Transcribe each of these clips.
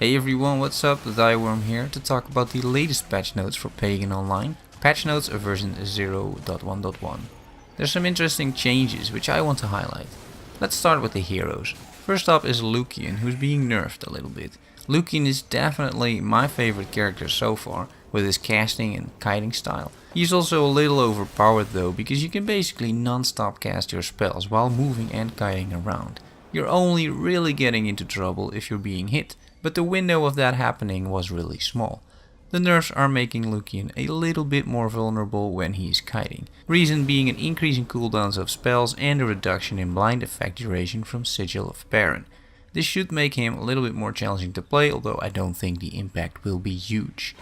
Hey everyone, what's up? Thyworm here to talk about the latest patch notes for Pagan Online, patch notes version 0.1.1. There's some interesting changes which I want to highlight. Let's start with the heroes. First up is Lucian, who's being nerfed a little bit. Lucian is definitely my favorite character so far, with his casting and kiting style. He's also a little overpowered though, because you can basically non-stop cast your spells while moving and kiting around. You're only really getting into trouble if you're being hit, but the window of that happening was really small. The nerfs are making Lucian a little bit more vulnerable when he's kiting, reason being an increase in cooldowns of spells and a reduction in blind effect duration from Sigil of Baron. This should make him a little bit more challenging to play, although I don't think the impact will be huge.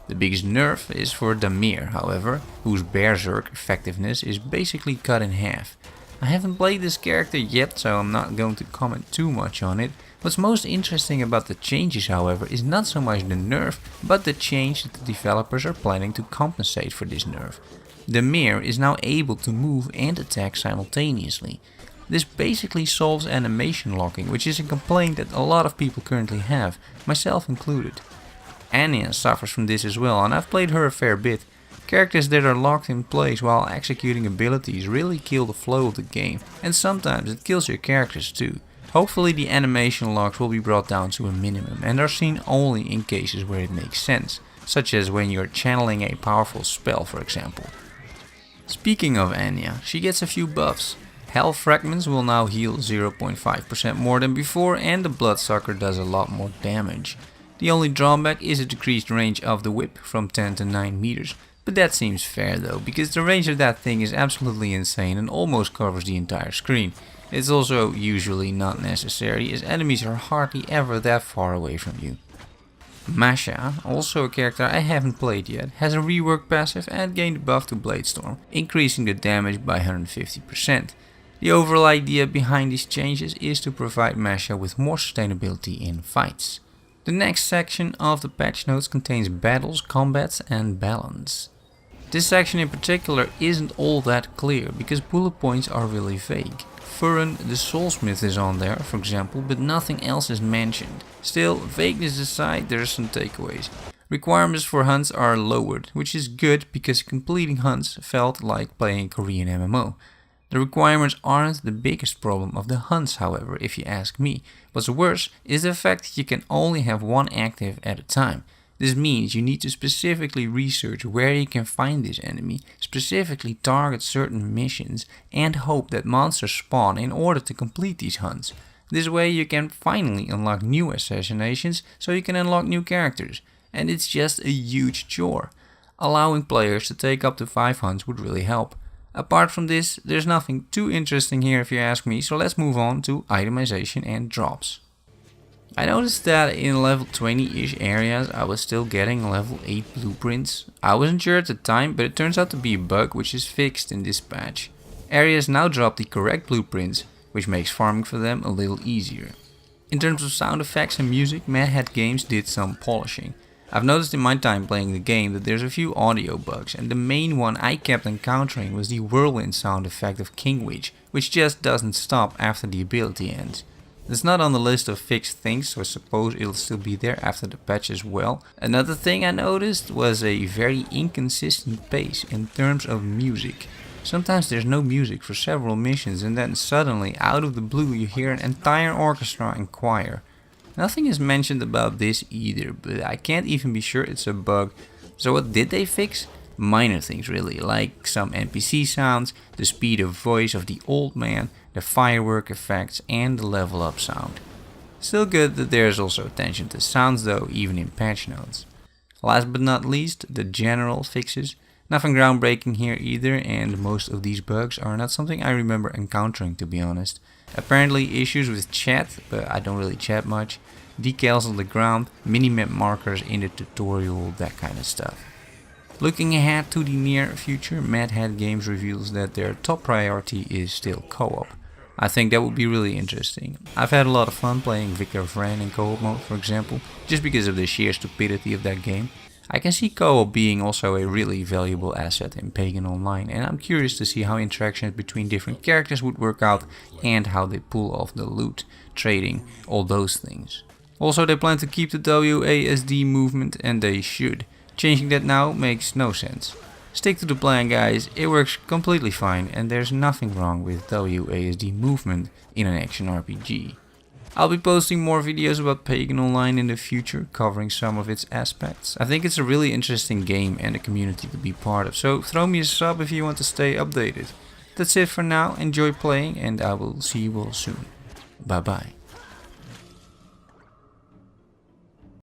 The biggest nerf is for Damir, however, whose Bearserk effectiveness is basically cut in half. I haven't played this character yet, so I'm not going to comment too much on it. What's most interesting about the changes, however, is not so much the nerf, but the change that the developers are planning to compensate for this nerf. Damir is now able to move and attack simultaneously. This basically solves animation locking, which is a complaint that a lot of people currently have, myself included. Anya suffers from this as well, and I've played her a fair bit. Characters that are locked in place while executing abilities really kill the flow of the game, and sometimes it kills your characters too. Hopefully the animation locks will be brought down to a minimum and are seen only in cases where it makes sense, such as when you're channeling a powerful spell, for example. Speaking of Anya, she gets a few buffs. Health fragments will now heal 0.5% more than before, and the Bloodsucker does a lot more damage. The only drawback is a decreased range of the whip from 10 to 9 meters. But that seems fair though, because the range of that thing is absolutely insane and almost covers the entire screen. It's also usually not necessary, as enemies are hardly ever that far away from you. Masha, also a character I haven't played yet, has a reworked passive and gained a buff to Bladestorm, increasing the damage by 150%. The overall idea behind these changes is to provide Masha with more sustainability in fights. The next section of the patch notes contains battles, combats and balance. This section in particular isn't all that clear because bullet points are really vague. Furren the Soulsmith is on there, for example, but nothing else is mentioned. Still, vagueness aside, there are some takeaways. Requirements for hunts are lowered, which is good because completing hunts felt like playing Korean MMO. The requirements aren't the biggest problem of the hunts, however, if you ask me. What's worse is the fact that you can only have one active at a time. This means you need to specifically research where you can find this enemy, specifically target certain missions, and hope that monsters spawn in order to complete these hunts. This way you can finally unlock new assassinations, so you can unlock new characters. And it's just a huge chore. Allowing players to take up to 5 hunts would really help. Apart from this, there's nothing too interesting here if you ask me, so let's move on to itemization and drops. I noticed that in level 20-ish areas I was still getting level 8 blueprints. I wasn't sure at the time, but it turns out to be a bug which is fixed in this patch. Areas now drop the correct blueprints, which makes farming for them a little easier. In terms of sound effects and music, Mad Hat Games did some polishing. I've noticed in my time playing the game that there's a few audio bugs, and the main one I kept encountering was the whirlwind sound effect of Kingwitch, which just doesn't stop after the ability ends. It's not on the list of fixed things, so I suppose it'll still be there after the patch as well. Another thing I noticed was a very inconsistent pace in terms of music. Sometimes there's no music for several missions, and then suddenly out of the blue you hear an entire orchestra and choir. Nothing is mentioned about this either, but I can't even be sure it's a bug. So what did they fix? Minor things really, like some NPC sounds, the speed of voice of the old man, the firework effects and the level up sound. Still good that there's also attention to sounds though, even in patch notes. Last but not least, the general fixes. Nothing groundbreaking here either, and most of these bugs are not something I remember encountering, to be honest. Apparently issues with chat, but I don't really chat much. Decals on the ground, minimap markers in the tutorial, that kind of stuff. Looking ahead to the near future, Mad Hat Games reveals that their top priority is still co-op. I think that would be really interesting. I've had a lot of fun playing Vicar of Ren in co-op mode, for example, just because of the sheer stupidity of that game. I can see co-op being also a really valuable asset in Pagan Online, and I'm curious to see how interactions between different characters would work out and how they pull off the loot, trading, all those things. Also, they plan to keep the WASD movement, and they should. Changing that now makes no sense. Stick to the plan, guys, it works completely fine and there's nothing wrong with WASD movement in an action RPG. I'll be posting more videos about Pagan Online in the future, covering some of its aspects. I think it's a really interesting game and a community to be part of, so throw me a sub if you want to stay updated. That's it for now, enjoy playing and I will see you all soon. Bye bye.